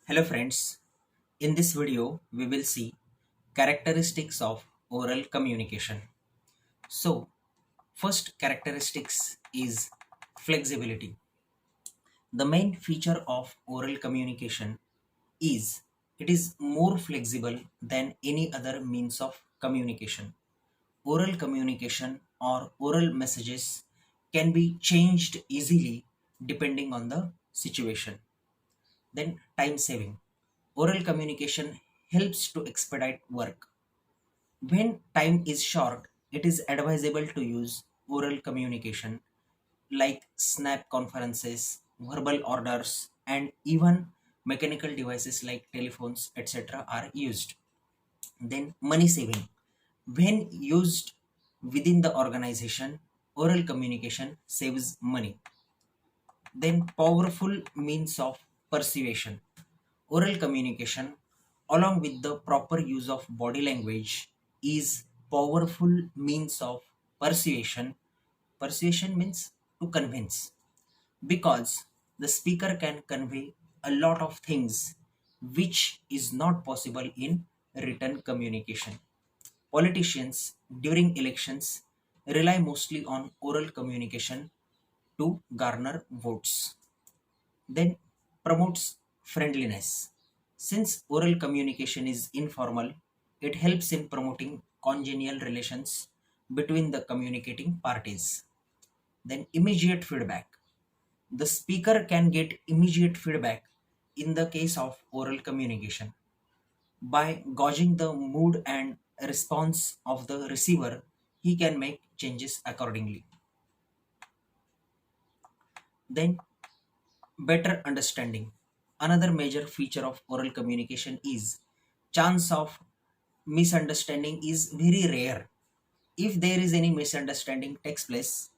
Hello friends, in this video we will see characteristics of oral communication. So first characteristics is flexibility. The main feature of oral communication is it is more flexible than any other means of communication. Oral communication or oral messages can be changed easily depending on the situation. Then time saving. Oral communication helps to expedite work. When time is short, it is advisable to use oral communication like snap conferences, verbal orders, and even mechanical devices like telephones, etc. are used. Then money saving. When used within the organization, oral communication saves money. Then powerful means of persuasion. Oral communication, along with the proper use of body language, is powerful means of persuasion. Persuasion means to convince because the speaker can convey a lot of things which is not possible in written communication. Politicians during elections rely mostly on oral communication to garner votes. Then promotes friendliness. Since oral communication is informal, it helps in promoting congenial relations between the communicating parties. Then immediate feedback. The speaker can get immediate feedback in the case of oral communication. By gauging the mood and response of the receiver, he can make changes accordingly. Then better understanding. Another major feature of oral communication is chance of misunderstanding is very rare. If there is any misunderstanding takes place,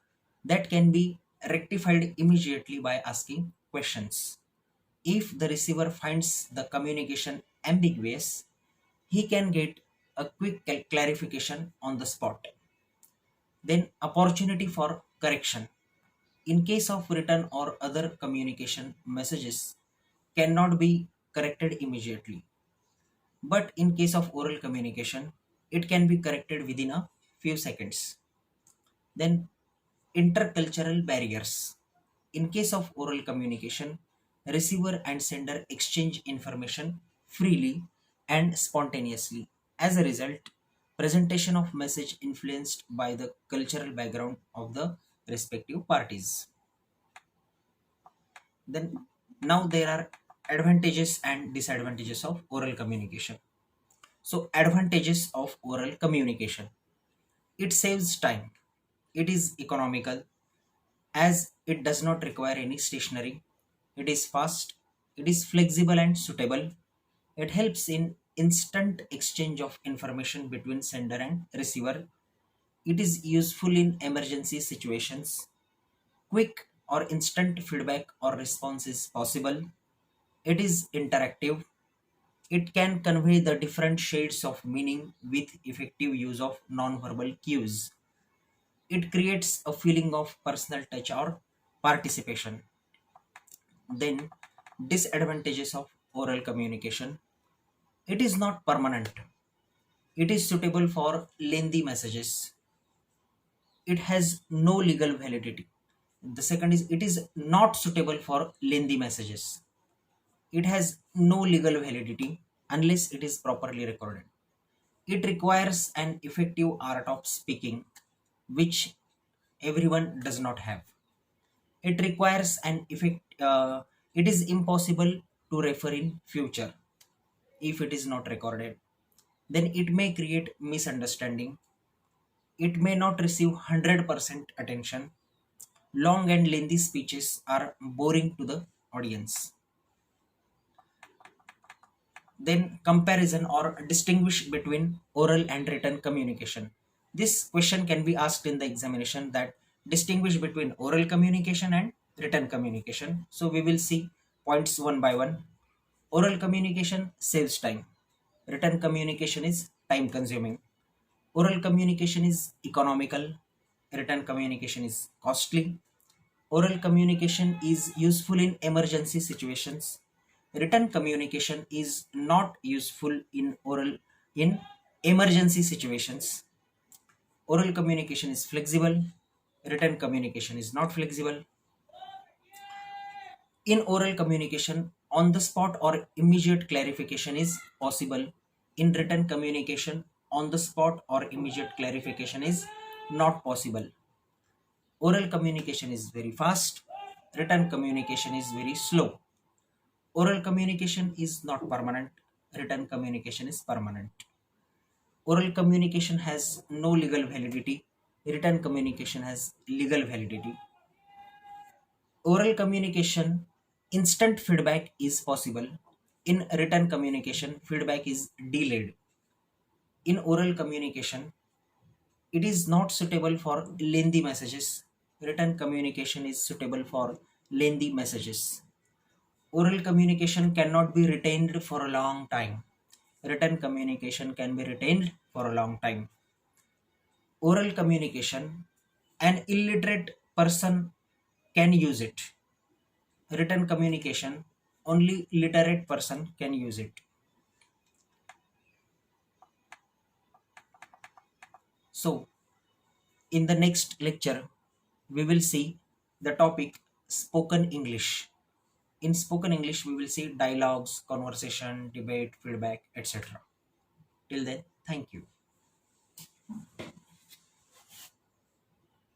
that can be rectified immediately by asking questions. If the receiver finds the communication ambiguous, he can get a quick clarification on the spot. Then opportunity for correction. In case of written or other communication, messages cannot be corrected immediately. But in case of oral communication, it can be corrected within a few seconds. Then intercultural barriers. In case of oral communication, receiver and sender exchange information freely and spontaneously. As a result, presentation of message influenced by the cultural background of the respective parties. Then now there are advantages and disadvantages of oral communication. So advantages of oral communication. It saves time. It is economical as it does not require any stationery. It is fast. It is flexible and suitable. It helps in instant exchange of information between sender and receiver. It is useful in emergency situations. Quick or instant feedback or response is possible. It is interactive. It can convey the different shades of meaning with effective use of non-verbal cues. It creates a feeling of personal touch or participation. Then, disadvantages of oral communication. It is not permanent. It is suitable for lengthy messages. It has no legal validity. The second is it is not suitable for lengthy messages. It has no legal validity unless it is properly recorded. It requires an effective art of speaking, which everyone does not have. It requires an effect. It is impossible to refer in future if it is not recorded. Then it may create misunderstanding. It may not receive 100% attention. Long and lengthy speeches are boring to the audience. Then comparison or distinguish between oral and written communication. This question can be asked in the examination that distinguish between oral communication and written communication. So we will see points one by one. Oral communication saves time. Written communication is time consuming. Oral communication is economical. Written communication is costly. Oral communication is useful in emergency situations. written communication is not useful in emergency situations. Oral communication is flexible, written communication is not flexible. In oral communication, on the spot or immediate clarification is possible. In written communication, on the spot or immediate clarification is not possible. Oral communication is very fast, written communication is very slow. Oral communication is not permanent, written communication is permanent. Oral communication has no legal validity, written communication has legal validity. Oral communication, instant feedback is possible. In written communication, feedback is delayed. In oral communication, it is not suitable for lengthy messages. Written communication is suitable for lengthy messages. Oral communication cannot be retained for a long time. Written communication can be retained for a long time. Oral communication, an illiterate person can use it. Written communication, only literate person can use it. So, in the next lecture, we will see the topic spoken English. In spoken English, we will see dialogues, conversation, debate, feedback, etc. Till then, thank you.